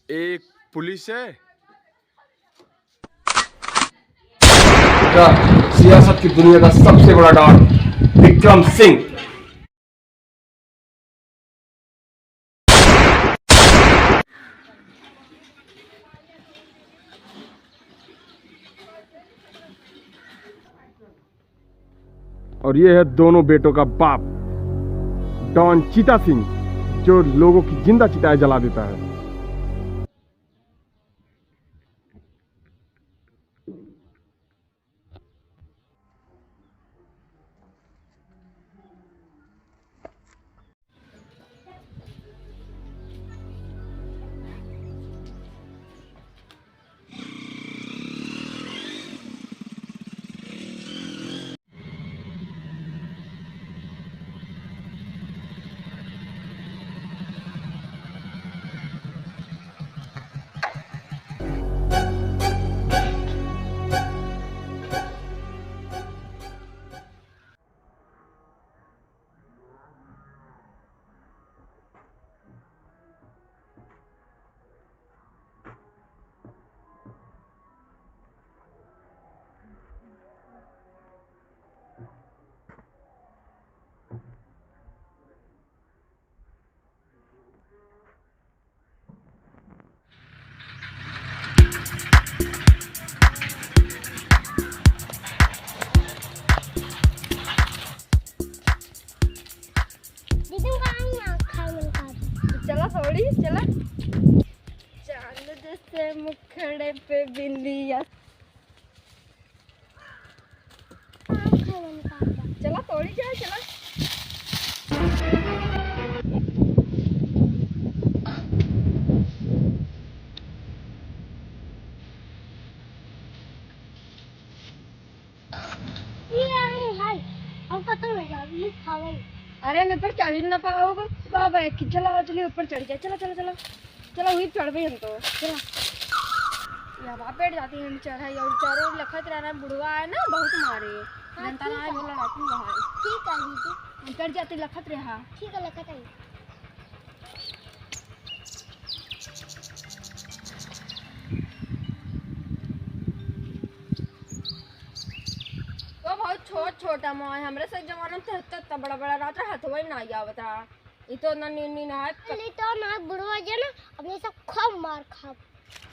एक पुलिस है। सियासत की दुनिया का सबसे बड़ा डॉन विक्रम सिंह। और ये है दोनों बेटों का बाप डॉन चीता सिंह, जो लोगों की जिंदा चिताएं जला देता है। चला थोड़ी चला चांद जैसे मुखड़े पे बिंदिया। चला थोड़ी जा चला। अरे मैं पर चढ़ ना पाओगे बाबा एक चला चलिए ऊपर चढ़ जाए। चला चला चला चला वही चढ़ गई हम तो। चला यहाँ बैठ जाती है चढ़ाई और चारों लखत रहना बुढ़वा है ना बहुत मारे जनता ना बोला रातू बाहर। ठीक है दीदी चढ़ जाती लखत रहा। ठीक है लखत आई। तो बहुत छोट छोटा मोह हमरे से जमाना में इतना बड़ा बड़ा रात हथवा ना आवता। ये तो ना नी ना ले तो ना बुढ़वा जे ना अपने सब खूब मार खा।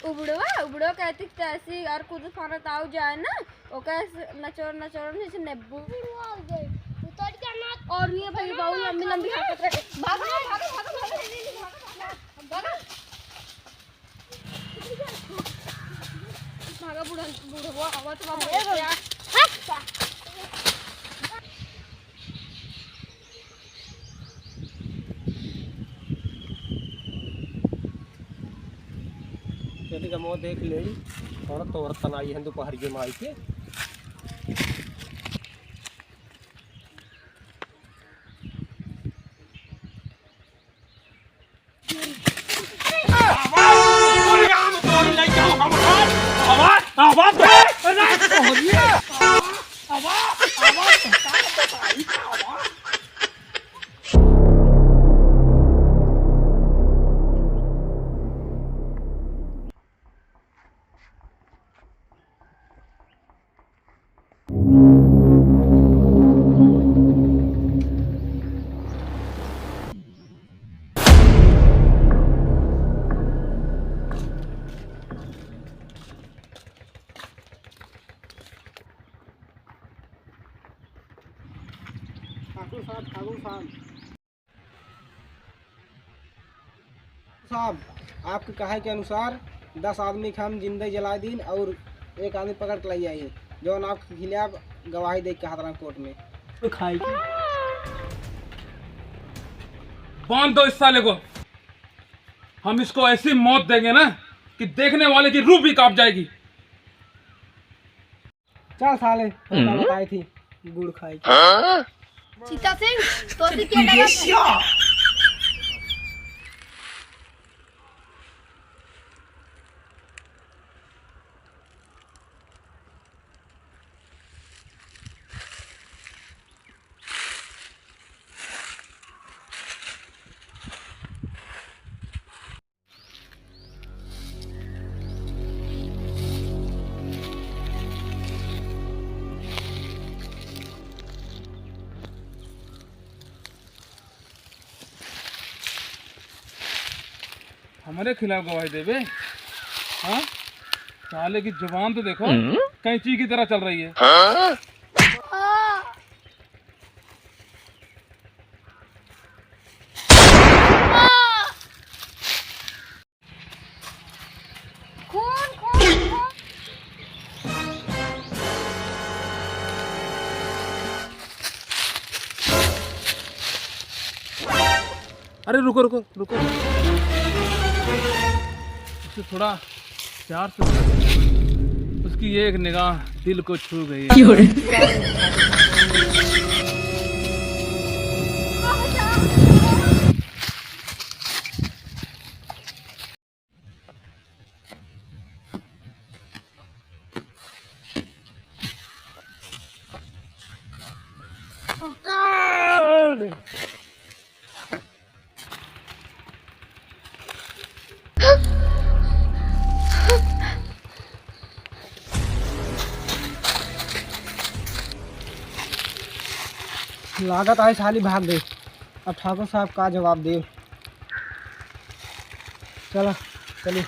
उबड़ो कहती तैसी और कुछ खाना ताऊ जाए ना वो कैसे नचोर नचोर जैसे नेब्बू बुढ़वा आ गए उतर क्या ना। और ये भाई बाऊ लंबी लंबी हरकत रहे। भागो भागो भागो भागो भागो बुढ़वा आवा तो बाबू का मुँह देख ले और तोर तनाई है दोपहर के माई के। साहब आपके कहे के अनुसार 10 आदमी के हम जिंदगी जला दीन और एक आदमी पकड़ के लाई आई जो आपके खिलाफ गवाही दे के हाथ कोर्ट में बांध दो इस साले को। हम इसको ऐसी मौत देंगे ना कि देखने वाले की रूह भी कांप जाएगी। चल साले बताई थी गुड़ खाई। चीता सिंह तो से क्या लगा। हमारे खिलाफ गवाही देवे? हाँ, साले की जुबान तो देखो, कैंची की तरह चल रही है। खून खून खून। अरे रुको रुको रुको, उसे थोड़ा प्यार से बोलो। उसकी एक निगाह दिल को छू गई है। लागत आई साली भाग गई। अब ठाकुर साहब का जवाब दे। चलो चलिए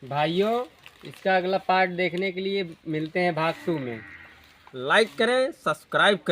भाइयों, इसका अगला पार्ट देखने के लिए मिलते हैं भाग 2 में। लाइक करें, सब्सक्राइब करें।